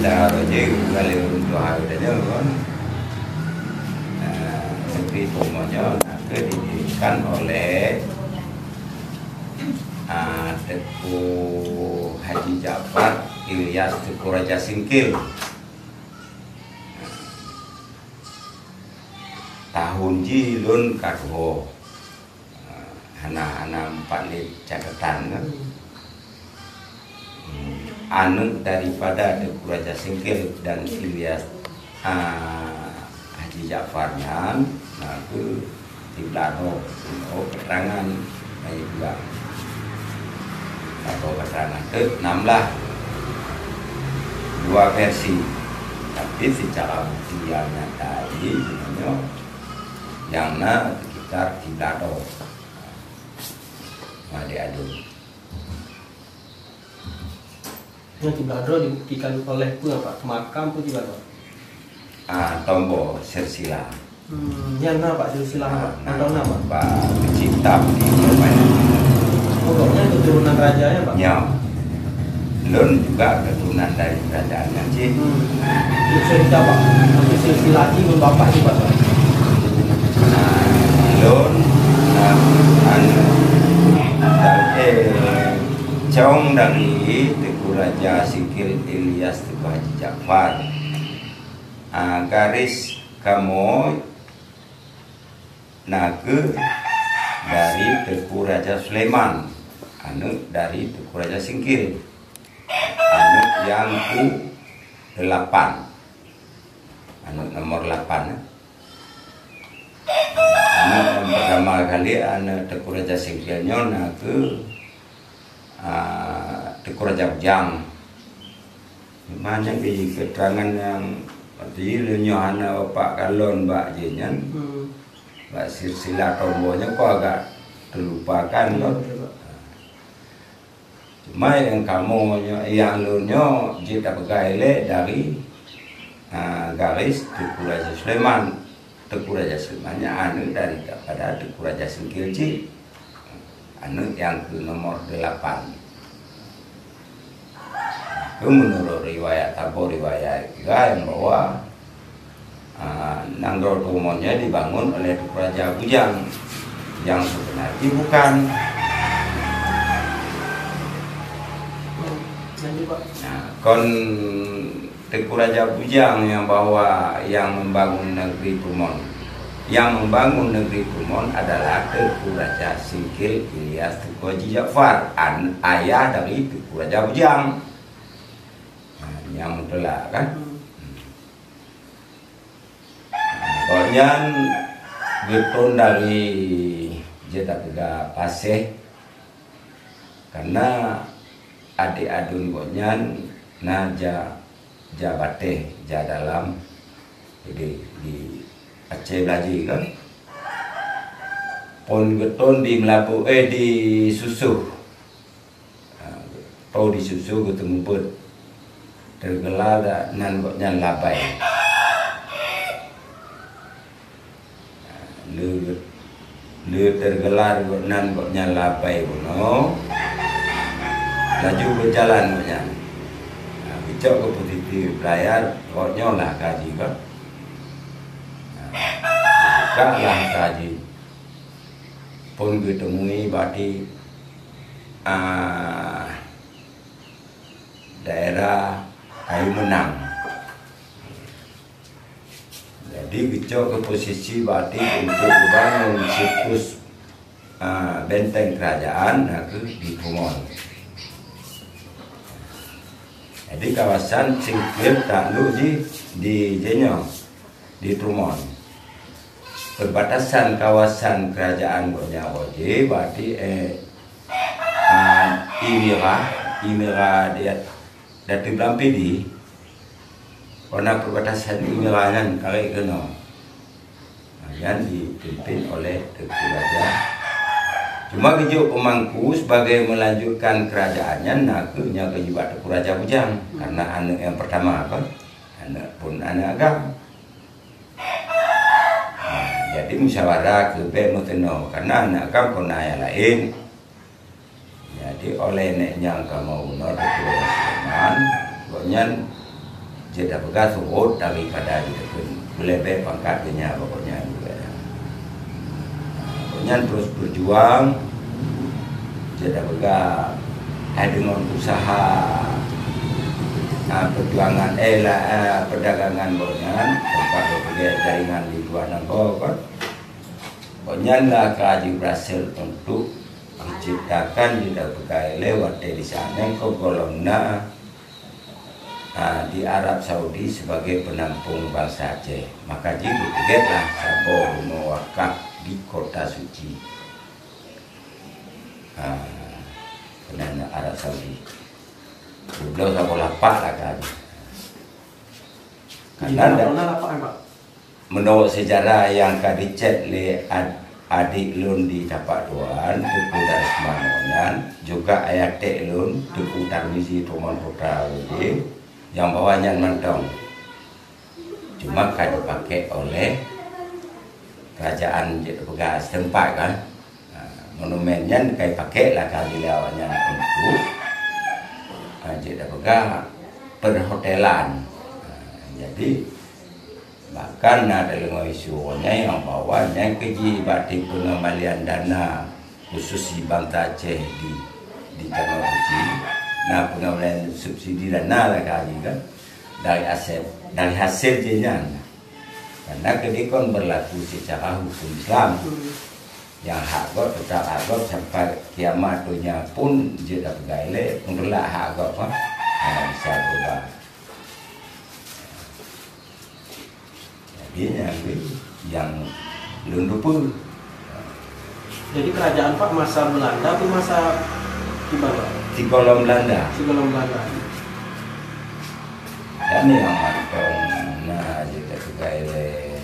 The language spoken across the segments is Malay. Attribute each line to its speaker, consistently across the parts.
Speaker 1: je kali untuk hari dia kan. Negeri Tumonyo didirikan oleh Teku Haji Ja'far Ilyas Teku Raja Singkil. Tahun jilun kadho hana empat lit catatan kan. Anu daripada Teku Raja Singkil dan Ilyas Haji Ja'farnya ke di belakang keterangan dari juga atau keterangan ke 16 dua versi, tapi secara bukti yang tadi yang sekitar di belakang diadu.
Speaker 2: Yang di belakang dibuktikan oleh Pak makam pun di belakang.
Speaker 1: Tombo silsilah.
Speaker 2: Yang apa silsilah atau nama?
Speaker 1: Pak Pecinta di Surabaya.
Speaker 2: Pokoknya keturunan rajanya Pak.
Speaker 1: Ya. Lun juga keturunan dari kerajaannya sih.
Speaker 2: Cerita Pak. Nanti silsilah ini bapak sih Pak.
Speaker 1: Lun Cong dari Teku Raja Singkil Ilyas Teku Haji Ja'far. Garis kamu nage dari Teku Raja Sulaiman, anu dari Teku Raja Singkil, anu yang ke-8, anu nomor 8. Anu yang pertama kali anu Teku Raja Singkilnya nage Teku Raja Bujang. Mana di keterangan yang di lenyohana Pak Kalon Mbak Jenyan, Mbak silsilah tombonya kok agak terlupakan loh. Cuma yang kamu yang lunyo jika pegawai dari garis Teku Raja Sulaiman. Teku Raja Sulaimannya anu daripada Teku Raja Singkil Ci, anu yang ke nomor 8. Menurut riwayat yang bahwa Nanggro Tumonnya dibangun oleh Teku Raja Bujang, yang sebenarnya bukan. Kon Teku Raja Bujang yang membangun negeri Tumon. Yang membangun negeri Tumon adalah Teku Raja Singkil Ilyas Teku Haji Ja'far, ayah dari Teku Raja Bujang. Yang telah kan. Konyan getun dari Jeta Tega Paseh karena adik adun konyan jabate dalam di Aceh Belaji kan. Pon getun di Melapu di Susuh. Pau di Susuh getun ngumpet tergelar nan koknya labai. Lu tergelar nan koknya labai bono. Laju berjalan koknya. Bicok ke positif layar koknya lah kaji kan. Buka lah kaji. Pun ketemui bati daerah Kayu Menang. Jadi bicok ke posisi bati untuk membangun situs benteng kerajaan di Tumon. Jadi kawasan Singkil Taklu di Jenyong di Tumon. Perbatasan kawasan kerajaan Borneo berarti Imira dia Dati Blampidi karena perbatasan Imirangan kali kena yang dipimpin oleh Teku Raja. Cuma kejuk pemangku sebagai melanjutkan kerajaannya nakunya kejibat Teku Raja Bujang karena anak yang pertama kan anak pun anak agam. Jadi musyawarah ke Muteno karena anak agam pun yang lain. Jadi oleh neknya kamu benar Teku Raja Sulaiman konyan Jadi bekas surut daripada itu lebih pangkatnya pokoknya juga. Pokoknya terus berjuang. Jadi bekas dengan usaha perjuangan perdagangan bonyan tempat berbagai jaringan di luar negara. Bonyan lah kaji berhasil untuk diciptakan di berbagai lewat di sana golongan di Arab Saudi sebagai penampung bangsa Aceh. Maka dibuktikanlah Sabor mewakaf di kota suci penanda Arab Saudi. Belum Sabor lapak lah kan. Karena menurut sejarah yang dicet oleh adik lun di Capak Tuan, Tuku dari Semangonan, juga ayat tek lun, Tuku Tarmizi Tuman Putra Widi, yang bawahnya mentong, cuma kan dipakai oleh kerajaan bekas tempat kan. Monumennya kayak pakai lah kali lawannya untuk jadi bekas perhotelan. Jadi bahkan ada lima isunya yang bawahnya keji batik pengembalian dana khusus di Bangsa Aceh di Tanah Suci. Nah, pengembalian subsidi dana lah kali kan dari hasil jenyan. Karena kedikon berlaku secara hukum Islam yang hak god tetap hak god sampai kiamat dunia pun jeda pegawai mengelak hak god kan bisa berubah. Jadi yang belum pun.
Speaker 2: Jadi kerajaan Pak masa Belanda atau masa gimana?
Speaker 1: Di kolom Belanda.
Speaker 2: Di kolom Belanda.
Speaker 1: Dan yang matong, nah jika pegawai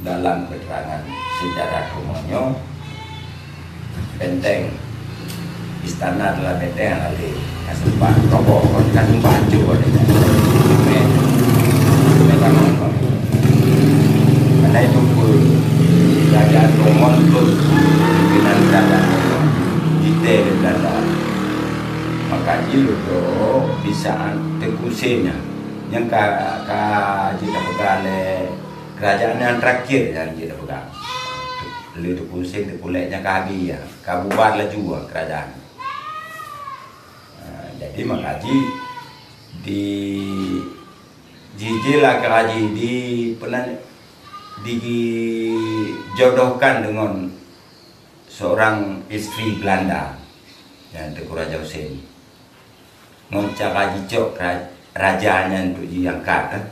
Speaker 1: dalam keterangan sejarah Kumonyo, benteng istana adalah benteng yang ada kasumpat roboh kan baju ada karena itu pun kerajaan Romon pun pimpinan kerajaan kita di Belanda maka jilu tu bisa tekusinya yang jika pegawai kerajaan yang terakhir yang kita pegang itu pusing kulitnya kabi ya kabubar lah juga kerajaan. Jadi makaji di jijilah keraji di dijodohkan dengan seorang istri Belanda yang Teku Raja Hussein ngoncak kaji cok rajanya untuk diangkat kan.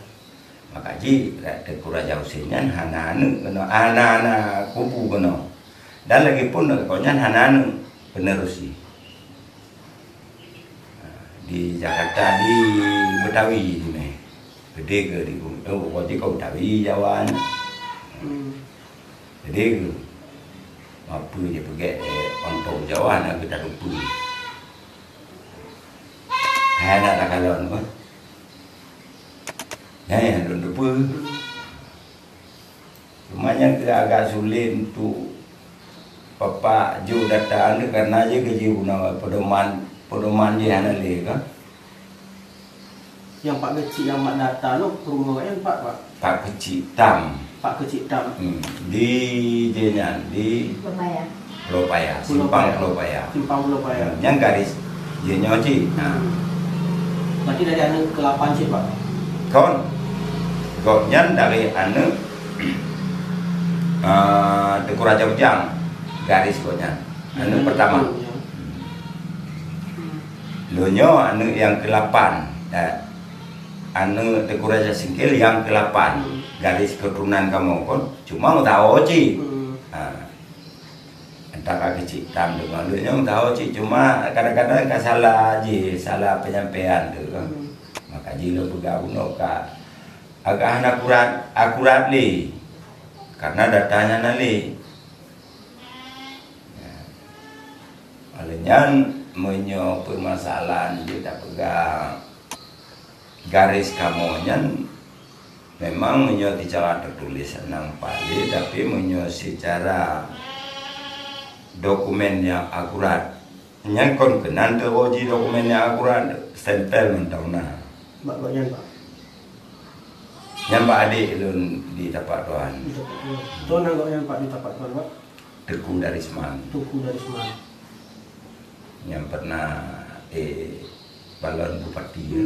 Speaker 1: Maka ji Teku Raja Hussein anak-anak kubu kena dan lagi pun pokoknya anak-anak penerusi di Jakarta di Betawi di me gede ke di pokoknya kau Betawi Jawa gede ke apa je pergi untuk Jawa nak kita lupa anak tak kalon apa ya lupa cumanya agak sulit untuk Papa Ju datang karena je kerja guna pedoman je anak le kan.
Speaker 2: Yang Pak kecil yang Mak data lo rumahnya
Speaker 1: Pak kecil Tam.
Speaker 2: Pak kecil Tam.
Speaker 1: Di Jenyan di Lopaya. Simpang Lopaya.
Speaker 2: Simpang Lopaya.
Speaker 1: Yang garis Jenyan ci. Nah.
Speaker 2: Berarti dari anak ke-8 sih Pak.
Speaker 1: Goknya dari anak Teku Raja Ujang garis goknya. Anak pertama. Lonyo anak yang ke-8. Anu Teku Raja Singkil yang ke-8 garis keturunan kamu kan cuma tahu ci entah kecil Tam dengan dulunya tahu ci cuma kadang-kadang salah ji salah penyampaian tu kan maka ji lo bergabung ka agak akurat li karena datanya nali olehnya menyo permasalahan kita pegang garis kamunya memang menyo secara tertulis enam kali tapi menyo secara dokumen yang akurat nyangkon kenan teroji dokumennya akurat stempel mentau na
Speaker 2: Mbak Pak.
Speaker 1: nyamba adik lun di tapak tuan
Speaker 2: Tuan anggapnya Pak di tapak tuan Pak.
Speaker 1: Teku dari Semang
Speaker 2: Tuku dari Semarang.
Speaker 1: yang pernah balon bupati ya.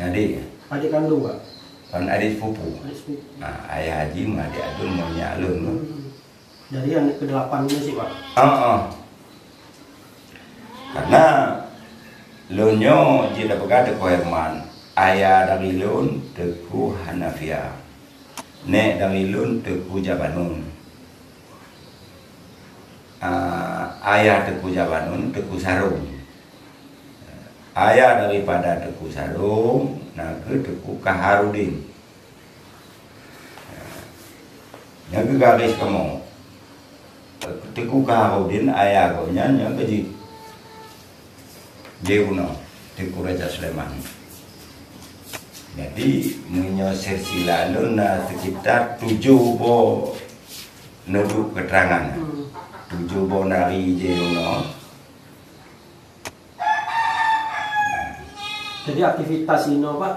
Speaker 1: Adik
Speaker 2: Adik kandung Pak.
Speaker 1: kan adik sepupu
Speaker 2: Adik sepupu.
Speaker 1: nah, ayah haji mah adik adun maunya alun
Speaker 2: Dari yang ke-8 ini sih Pak.
Speaker 1: Karena lunyo jika berkata ko Herman ayah dari lun teku Hanafia nek dari lun teku Jabanun ayah teku Jabanun teku Sarung ayah daripada teku Sarung nah ke teku Kaharudin yang ke garis kamu teku Kaharudin ayah kau yang keji Jeuno teku Raja Sleman. Jadi menyosir silalun sekitar 7 bo nuduk keterangan 7 bo nari Jeuno.
Speaker 2: Jadi aktivitas ini Pak,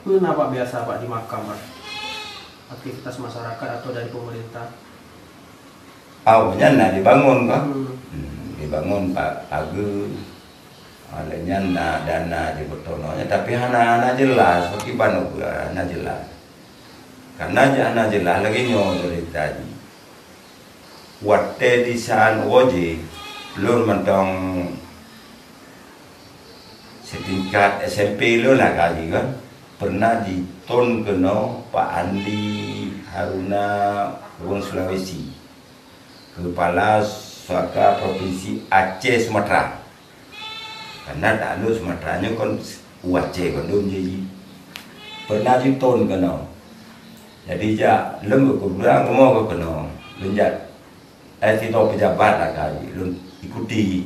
Speaker 2: kenapa biasa Pak di makam Pak? Aktivitas masyarakat atau dari pemerintah?
Speaker 1: Awalnya nak dibangun kan? Dibangun Pak Agus. Alenya na dana di betononya tapi hana jelas bagi banu hana jelas karena hana jelas lagi nyo dari tadi wate di san oje lun mentong setingkat SMP lo lah kali kan pernah diton keno Pak Andi Haruna Wong Sulawesi kepala Saka Provinsi Aceh Sumatera karena tak ada Sumateranya kon Aceh kon dum jadi pernah diton kena jadi ja lembut kurang mau kena lenjat itu pejabat lah kali lun ikuti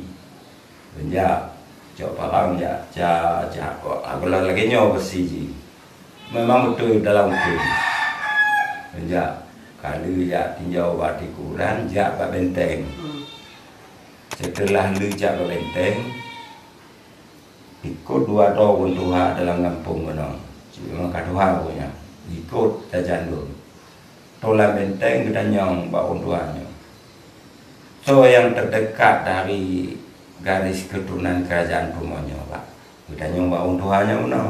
Speaker 1: lenjat coba orang ja aku lagi nyawa bersih memang betul dalam hukum lenjat kali ya tinjau bati kurang ja Pak Benteng setelah lu ja Pak Benteng ikut 2 tahun Tuhan dalam kampung kena cuma kaduha punya ikut tajandun tola Benteng kita nyong baun tuannya so yang terdekat dari garis keturunan kerajaan Pumonyo Pak kita nyong baun tuannya mana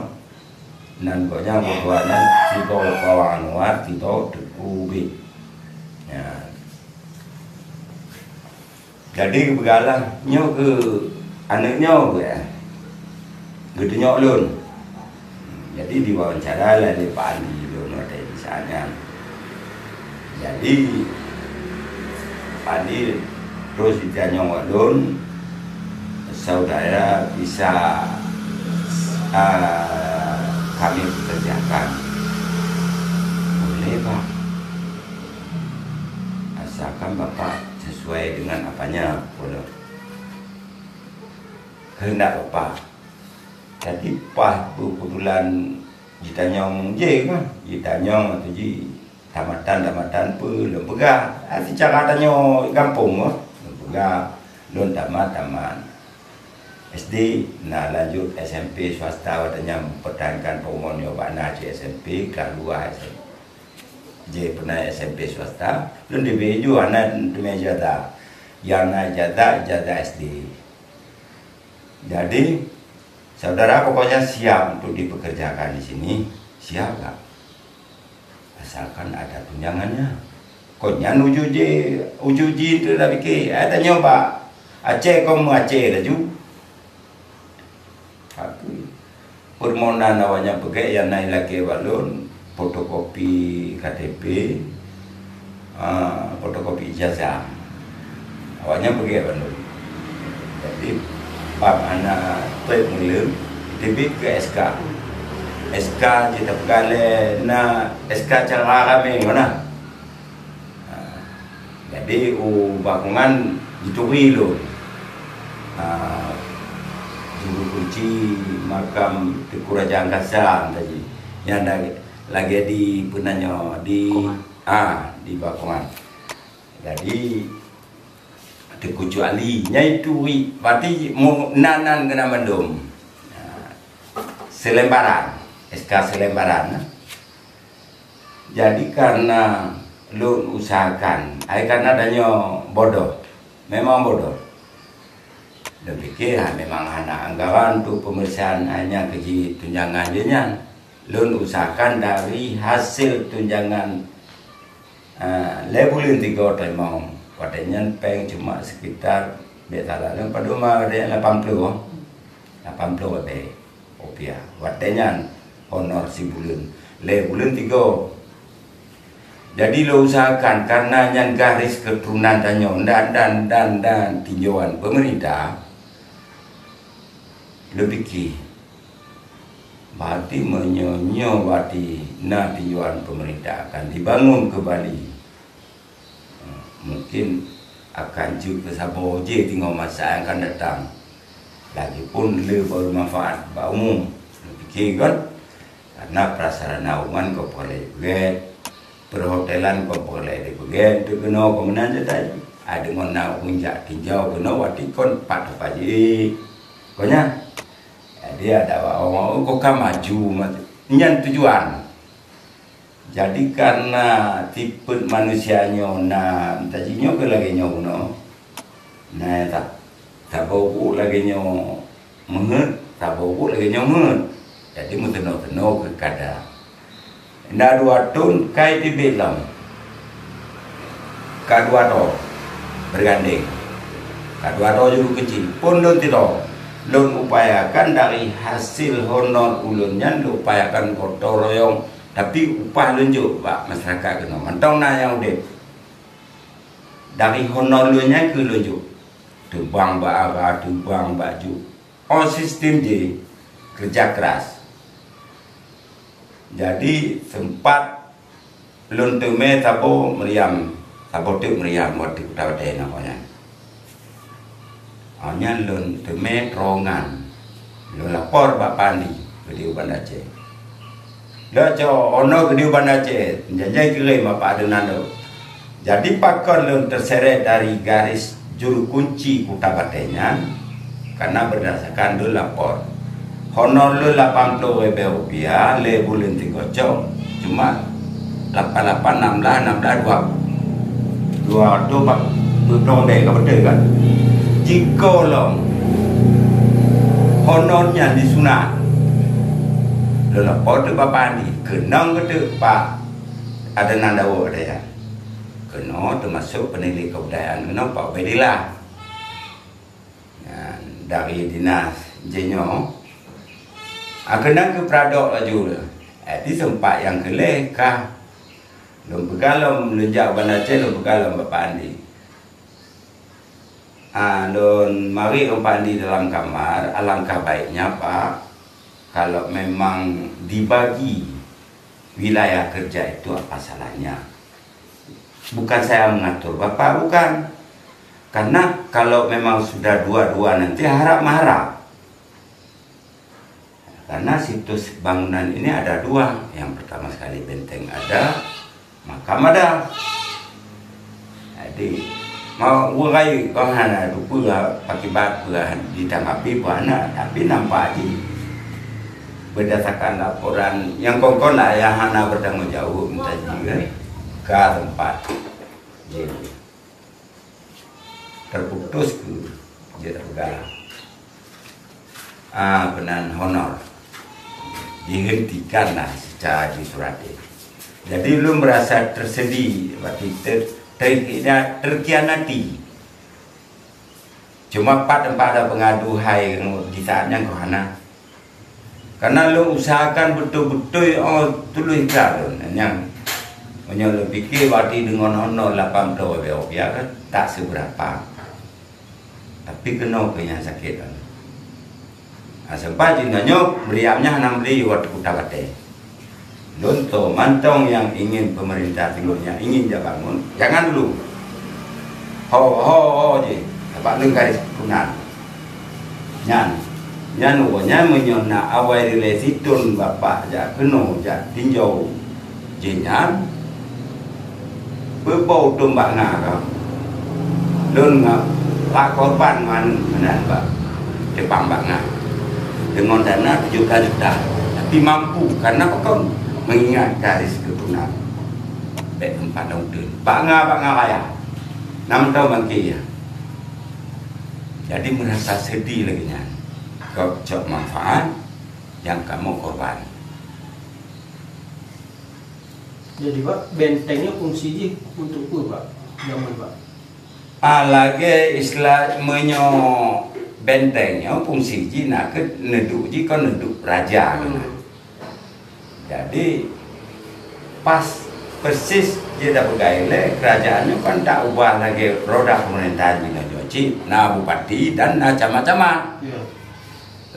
Speaker 1: nan koknya tuannya Tito Pawang Anwar Tito Teku B ya. Jadi begalang nyo ke anaknya ya gede nyok lun jadi diwawancara lah di Pak Andi lun ada di sana jadi Pak Andi terus ditanya lun saudara bisa kami pekerjakan boleh Pak asalkan Bapak sesuai dengan apanya boleh kehendak Bapak. Jadi pas kebetulan ditanyong je kan, ditanyong atau ji tamatan pun pegah. Asi cara tanyo kampung pegah lon tamat SD nah lanjut SMP swasta watanya mempertahankan Pumonyo Bana SMP kelas 2 je pernah SMP swasta lon dibeju anak meja jada yang jada SD. Jadi saudara pokoknya siap untuk dipekerjakan di sini, siap gak? Asalkan ada tunjangannya. Konya ujuji itu dah fikir. Ada nyoba Aceh kau Aceh dah ju. Aku permohonan awalnya pakai yang naik lagi balon, fotokopi KTP, fotokopi ijazah. Awalnya pakai balon. Jadi Pak anak tuai mengirim debit ke SK kita pegale na SK cara kami mana jadi bangunan dituri lo juru kunci makam Teku Raja Angkasa tadi yang lagi di penanya di bakungan jadi kecuali nyai turi berarti mau nanan kena mendum selembaran SK selembaran. Jadi karena lu usahakan karena adanya bodoh, memang bodoh dan pikir memang anak anggaran untuk pemeriksaan hanya keji tunjangan dia lu usahakan dari hasil tunjangan labelin 3 tahun padanya peng cuma sekitar biasa lah pada rumah ada 80 lebih rupiah wadanya honor si bulan bulan 3. Jadi lo usahakan karena yang garis keturunan tanyo dan tinjauan pemerintah lo pikir berarti menyonyo berarti tinjauan pemerintah akan dibangun kembali. Mungkin akan juga sabo je tinggal masa yang akan datang. Lagipun le bermanfaat bagi umum. Fikir kan karena prasarana umum kau boleh get, perhotelan kau boleh get, tu kena kemenan je tadi. Ada mana unjak tinjau kena wati kon pat paji. Konya dia ada orang kau kan maju nyan tujuan. Jadi karena tipe manusianya tajinya ke lagi nyono, tak bau lagi nyono menget, tak bau lagi nyono, jadi muteno ke kada. Nda 2 tahun kai di belam, kadua to bergandeng, kadua to juga kecil, pun don tidak, don upayakan dari hasil honor ulunnya, upayakan gotong royong. Tapi upah lunjuk pak masyarakat kena mantong na yang udah dari honor lunya ke lunjuk tumbang bara tumbang baju sistem je kerja keras. Jadi sempat lun teme tabo meriam tabo tu meriam waktu kita ada namanya hanya lun teme terongan lun lapor pak Pandi ke di Banda Aceh. Dah jo ono ke di Banda Aceh, janjai kira apa ada nado. Jadi pakar lun terseret dari garis juru kunci Kuta Batenya karena berdasarkan dulu lapor. Honor lu 80 rupiah, le bulan 3 jam, cuma 88 16 16 2 tu pak berdoa betul kan? Jika long honornya disunat lelah pada bapa ni kena kata pak ada nandawa ada ya kena termasuk penilai kebudayaan kena pak bedilah dari dinas jenyo kena ke pradok laju di sempat yang keleh kah lom begalam lenjak Banda Aceh lom begalam bapa Andi don mari Pak Andi dalam kamar alangkah baiknya pak kalau memang dibagi wilayah kerja itu apa salahnya? Bukan saya mengatur Bapak, bukan. Karena kalau memang sudah dua-dua nanti harap-harap. Karena situs bangunan ini ada 2. Yang pertama sekali benteng ada, makam ada. Jadi mau urai kau hana dupula pakai batu ditanggapi buana, tapi nampak aja. Berdasarkan laporan yang kongkong lah yang hana bertanggung jawab minta juga ke tempat jadi terputus ke jadi benar honor dihentikan lah secara disurati. Jadi lu merasa tersedih berarti terkianati. Cuma pada pengadu hai di saatnya kau hana. Karena lo usahakan betul-betul tuluh ikhlas yang lo pikir berarti dengan honor 80 rupiah kan tak seberapa. Tapi kena ke yang sakit kan. Sempat jinanya beliamnya hanya beli waktu Kuta Bateh. Lonto mantong yang ingin pemerintah timurnya ingin dia bangun, jangan dulu. Ho je, dapat lenggaris kunan. Nyan wanya menyona awal relasi tun bapak ja keno ja tinjau jenyan berbau tombak ngara lun Pak korban mana Pak Jepang Bangga dengan dana 17 juta, tapi mampu karena kau mengingat garis keturunan baik tempat udah Bangga kaya 6 tahun bangki ya. Jadi merasa sedih lagi nya kau cok manfaat yang kamu korban.
Speaker 2: Jadi Pak, bentengnya fungsinya untuk apa Pak? Zaman Pak.
Speaker 1: Lagi istilah menyo bentengnya fungsi nak ke neduk ji kan neduk raja kan. Jadi pas persis dia dah pegawai kerajaannya kan tak ubah lagi roda pemerintahan Bina Joci, nah bupati dan nah camat-camat.
Speaker 2: Iya.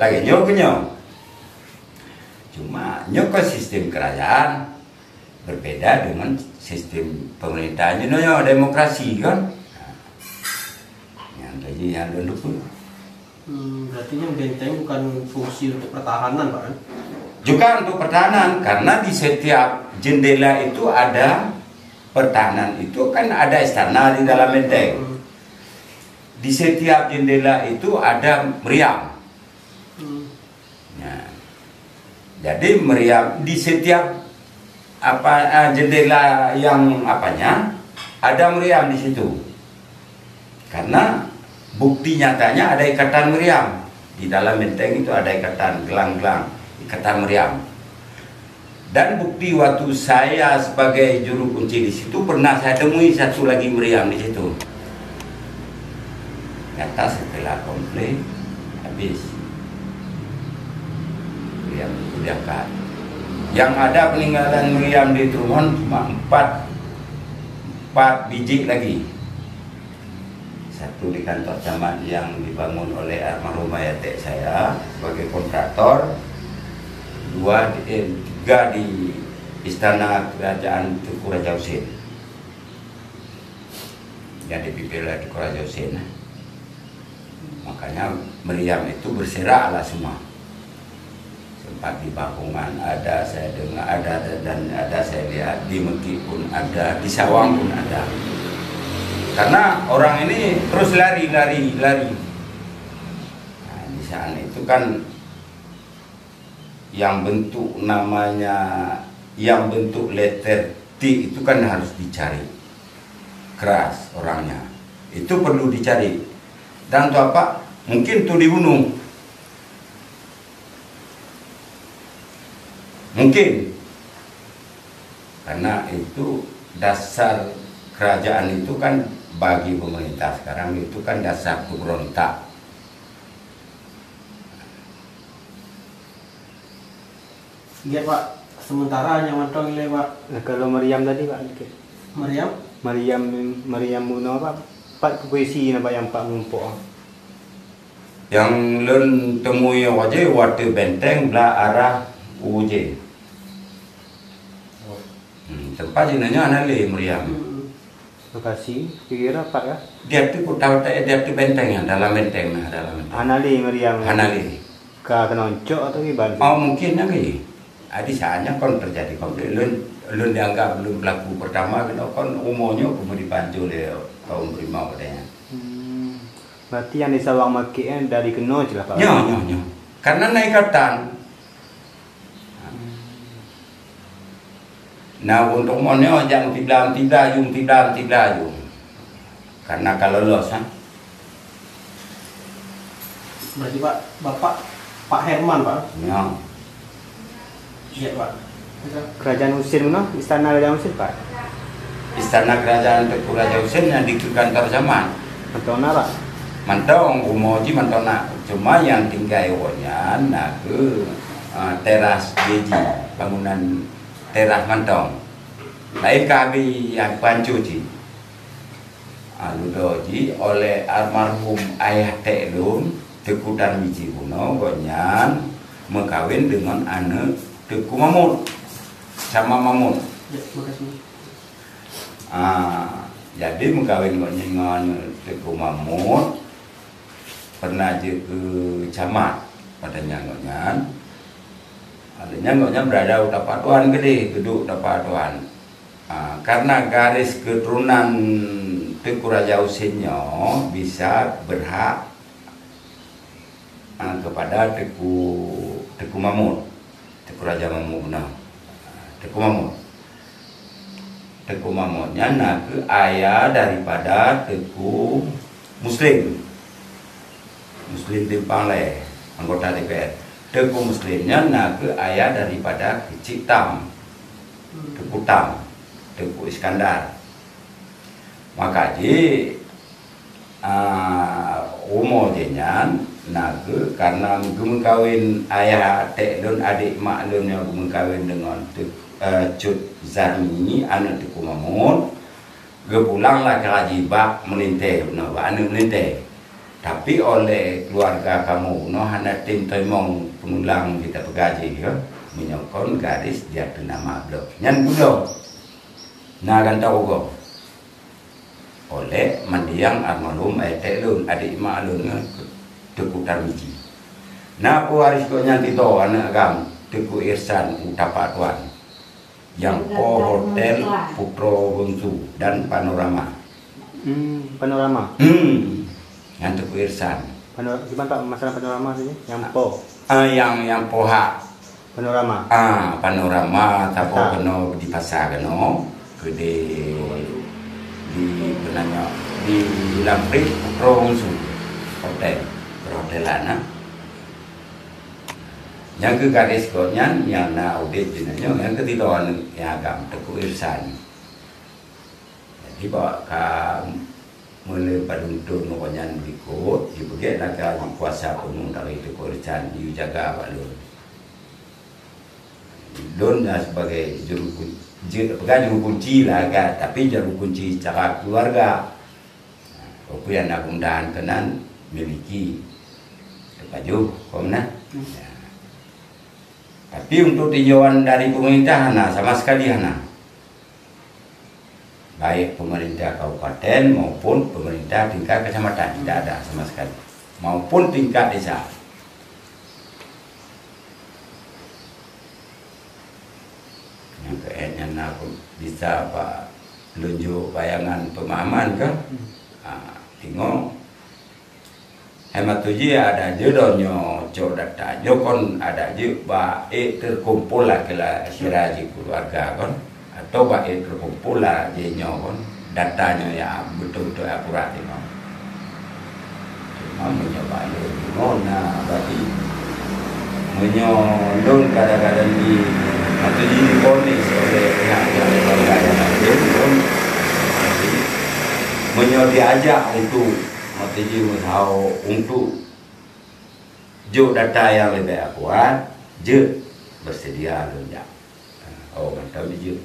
Speaker 1: Lagi nyok. Cuma nyok sistem kerajaan berbeda dengan sistem pemerintahan demokrasi kan. Yang jadi yang dulu pun.
Speaker 2: Berarti yang benteng bukan fungsi untuk pertahanan Pak kan?
Speaker 1: Juga untuk pertahanan karena di setiap jendela itu ada pertahanan, itu kan ada istana di dalam benteng. Di setiap jendela itu ada meriam. Nah, jadi meriam di setiap jendela yang apanya ada meriam di situ. Karena bukti nyatanya ada ikatan meriam di dalam benteng itu, ada ikatan gelang-gelang, ikatan meriam. Dan bukti waktu saya sebagai juru kunci di situ pernah saya temui satu lagi meriam di situ. Nyata setelah komplit habis meriam itu diangkat. Yang ada peninggalan meriam di Trumon cuma 4 biji lagi. Satu di kantor camat yang dibangun oleh almarhum ayah saya sebagai kontraktor, 3 di istana kerajaan Tuku Raja Husin yang dipimpin oleh Tuku Raja Husin. Makanya meriam itu berserak lah semua. Sempat di Bakungan ada, saya dengar ada, dan ada saya lihat di Meki pun ada, di Sawang pun ada. Karena orang ini terus lari. Nah, di sana itu kan yang bentuk namanya, yang bentuk letter T itu kan harus dicari keras orangnya, itu perlu dicari. Dan untuk apa? Mungkin tuh dibunuh, mungkin karena itu dasar kerajaan itu kan bagi pemerintah sekarang itu kan dasar pemberontak.
Speaker 2: Iya Pak, sementara hanya mantong ini Pak.
Speaker 3: Nah, kalau meriam tadi Pak, Meriam Muno Pak, Pak puisi apa yang Pak ngumpul?
Speaker 1: Yang len temui aja waktu benteng belah arah UJ. Tempat jenanya anale meriam.
Speaker 3: Lokasi kira Pak ya?
Speaker 1: Dia tuh tahu dia tuh benteng ya, dalam benteng nah, dalam benteng.
Speaker 3: Anale meriam.
Speaker 1: Anale.
Speaker 3: Ka kenoncok atau gimana?
Speaker 1: Oh mungkin lagi. Di saatnya kon terjadi konflik. Lun dianggap belum pelaku pertama, kon umurnya kemudian dipancu oleh kaum Brima katanya.
Speaker 3: Berarti yang di Sawang Makinya dari Keno jelas Pak?
Speaker 1: Nyo. Karena naikatan. Nah untuk monyo jangan tidak yung. Karena kalau los
Speaker 2: Berarti Pak, Pak Herman Pak?
Speaker 1: Nyo.
Speaker 2: Iya Pak.
Speaker 3: Kerajaan Husin Muno, istana Kerajaan Husin Pak?
Speaker 1: Istana kerajaan Tuku Raja Husin yang di kantor zaman.
Speaker 3: Mantona Pak?
Speaker 1: Mantong, umoji mantona. Cuma yang tinggal iwonya nak ke teras Beji, bangunan teras mantong. Lain kami yang pancuci. Ludoji oleh almarhum ayah Teklum Teku Darmiji Kuno gonyan mengkawin dengan anak Teku Mamun sama Mamun.
Speaker 2: Ya, makasih.
Speaker 1: Jadi mengkawin dengan Teku Mamun pernah je ke camat pada nyangonyan. Adanya nyangonyan berada di Tapatuan gede, geduk Tapatuan. Karena garis keturunan Tengku Raja Husinnya bisa berhak kepada Tengku Mahmud, Tengku Raja Mahmud. Tengku Mahmudnya nak ke ayah daripada Tengku Muslim Timpang Le, anggota DPR. Tengku Muslimnya nak ke ayah daripada Kecik Tam, Tengku Tam, Tengku Iskandar. Maka ji umur jenyan naga karena mengkawin ayah tek lun adik mak lun yang mengkawin dengan Cut Zarmi anak Tengku Mahmud. Ge pulanglah ke Haji Bak melinteh, anu melinteh. Tapi oleh keluarga kamu, hana tim toimong pengulang kita pegaji ya, menyokong garis dia nama blok. Nyan bulo. Nah kan tahu go. Oleh mendiang almarhum tek lun adik mak lun Tengku Tarmizi. Nah pewaris kau nyanti to anak agam Tengku Irsan Utapa Tuan, yang po hotel Putro Bungsu dan Panorama.
Speaker 3: Panorama.
Speaker 1: Yang Tengku Irsan.
Speaker 3: Gimana Pak masalah panorama saja? Yang po.
Speaker 1: Yang poha.
Speaker 3: Panorama.
Speaker 1: Panorama tapo keno di pasar keno gede di benanya di Lamprit Putro Bungsu hotel perhotelan. Yang ke garis kodnya yang na audit jenanya yang ketiga yang agam Tengku Irsan. Jadi bawa ke mulai paduntur nukanyan berikut dipakai nak kuasa penuh dari Tengku Irsan dijaga Pak Lun. Lun sebagai juru kunci lah kan, tapi juru kunci secara keluarga. Aku yang nak undahan kenan miliki baju komna. Ya. Tapi untuk tinjauan dari pemerintah sama sekali baik pemerintah kabupaten maupun pemerintah tingkat kecamatan tidak ada sama sekali, maupun tingkat desa. Yang kayaknya aku bisa Pak lunjuk bayangan pemahaman kan? Tengok hemat tuji ada je donyo cok data kon ada je baik terkumpul lah kela siraji keluarga kon, atau baik terkumpul lah je kon datanya ya betul-betul akurat tengok. Cuma mencoba nona berarti menyondong kadang-kadang di atau diponis oleh pihak yang berbeda menyoba diajak untuk materi tahu untuk jo data yang lebih akurat je bersedia lunjak. Oh mantap je.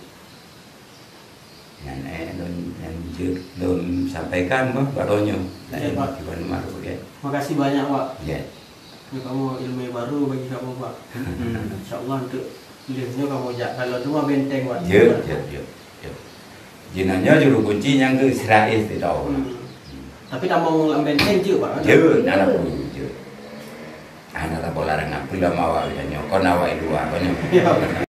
Speaker 1: Yang je belum sampaikan barunya.
Speaker 2: Ya, Pak. Makasih banyak Pak.
Speaker 1: Ya.
Speaker 2: Kamu ilmu baru bagi kamu Pak. Insyaallah untuk lihatnya kamu jak kalau cuma benteng Pak.
Speaker 1: Ya. Jenanya juru kunci yang ke Israel itu tahu.
Speaker 2: Tapi tak mau benteng je Pak.
Speaker 1: Ya, anak pun je. Anak tak boleh larang aku lah mau awak nyokon awak luar banyak.